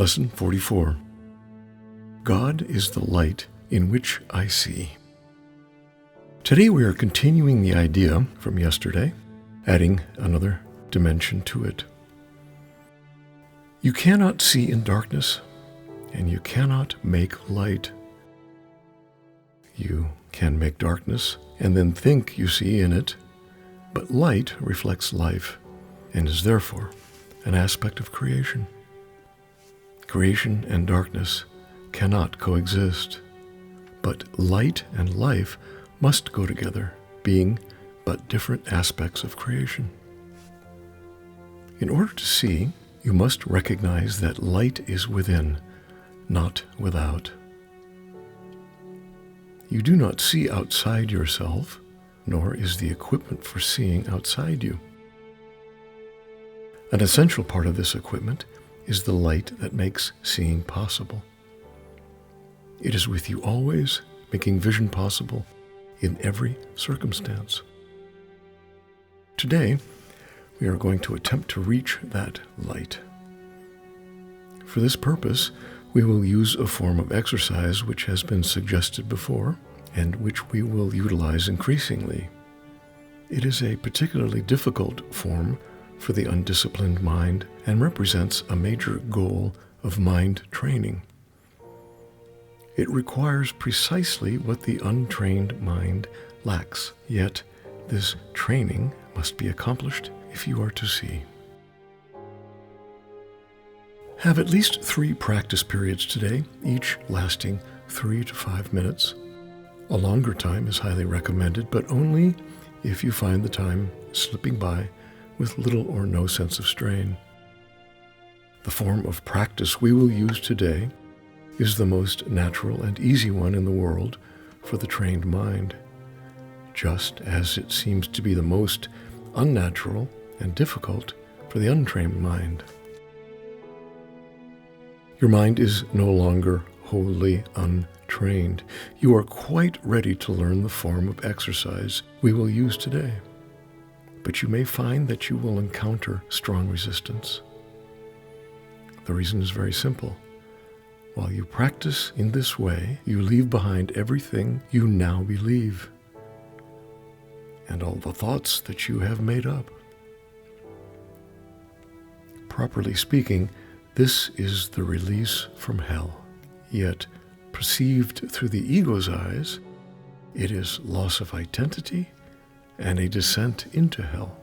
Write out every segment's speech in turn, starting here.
Lesson 44. God is the light in which I see. Today we are continuing the idea from yesterday, adding another dimension to it. You cannot see in darkness, and you cannot make light. You can make darkness and then think you see in it, but light reflects life and is therefore an aspect of creation. Creation and darkness cannot coexist, but light and life must go together, being but different aspects of creation. In order to see, you must recognize that light is within, not without. You do not see outside yourself, nor is the equipment for seeing outside you. An essential part of this equipment is the light that makes seeing possible. It is with you always, making vision possible in every circumstance. Today, we are going to attempt to reach that light. For this purpose, we will use a form of exercise which has been suggested before and which we will utilize increasingly. It is a particularly difficult form for the undisciplined mind and represents a major goal of mind training. It requires precisely what the untrained mind lacks, yet this training must be accomplished if you are to see. Have at least 3 practice periods today, each lasting 3 to 5 minutes. A longer time is highly recommended, but only if you find the time slipping by with little or no sense of strain. The form of practice we will use today is the most natural and easy one in the world for the trained mind, just as it seems to be the most unnatural and difficult for the untrained mind. Your mind is no longer wholly untrained. You are quite ready to learn the form of exercise we will use today, but you may find that you will encounter strong resistance. The reason is very simple. While you practice in this way, you leave behind everything you now believe and all the thoughts that you have made up. Properly speaking, this is the release from hell. Yet, perceived through the ego's eyes, it is loss of identity and a descent into hell.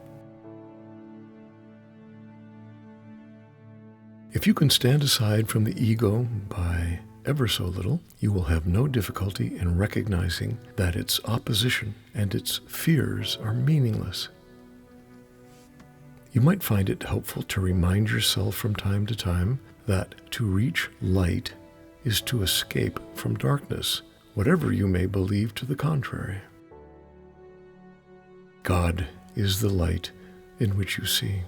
If you can stand aside from the ego by ever so little, you will have no difficulty in recognizing that its opposition and its fears are meaningless. You might find it helpful to remind yourself from time to time that to reach light is to escape from darkness, whatever you may believe to the contrary. God is the light in which you see.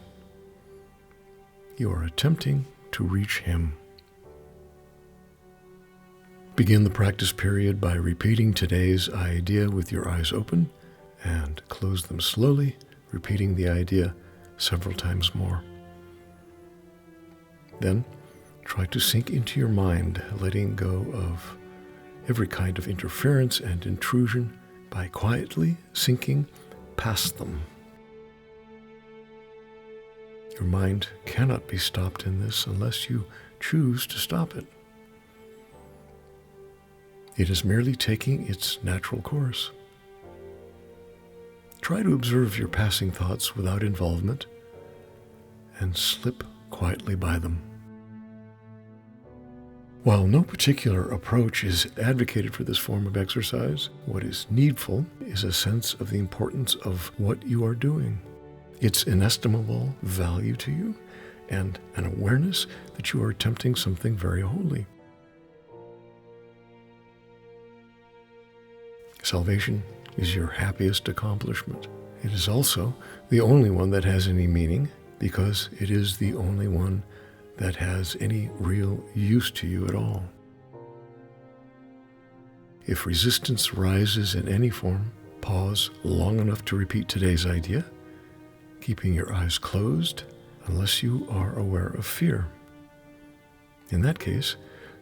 You are attempting to reach Him. Begin the practice period by repeating today's idea with your eyes open and close them slowly, repeating the idea several times more. Then try to sink into your mind, letting go of every kind of interference and intrusion by quietly sinking past them. Your mind cannot be stopped in this unless you choose to stop it. It is merely taking its natural course. Try to observe your passing thoughts without involvement and slip quietly by them. While no particular approach is advocated for this form of exercise, what is needful is a sense of the importance of what you are doing, its inestimable value to you, and an awareness that you are attempting something very holy. Salvation is your happiest accomplishment. It is also the only one that has any meaning, because it is the only one that has any real use to you at all. If resistance rises in any form, pause long enough to repeat today's idea, keeping your eyes closed unless you are aware of fear. In that case,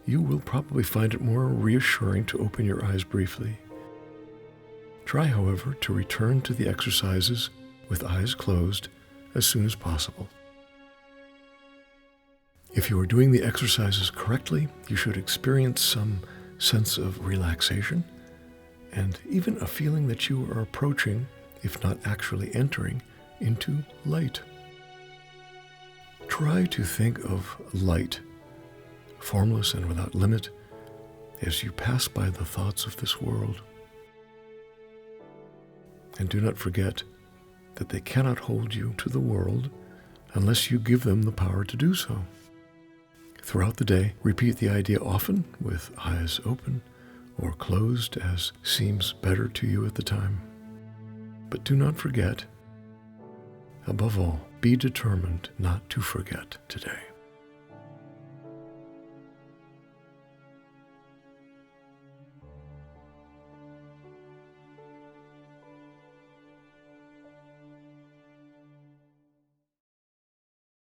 you will probably find it more reassuring to open your eyes briefly. Try, however, to return to the exercises with eyes closed as soon as possible. If you are doing the exercises correctly, you should experience some sense of relaxation and even a feeling that you are approaching, if not actually entering, into light. Try to think of light, formless and without limit, as you pass by the thoughts of this world. And do not forget that they cannot hold you to the world unless you give them the power to do so. Throughout the day, repeat the idea often with eyes open or closed as seems better to you at the time. But do not forget, above all, be determined not to forget today.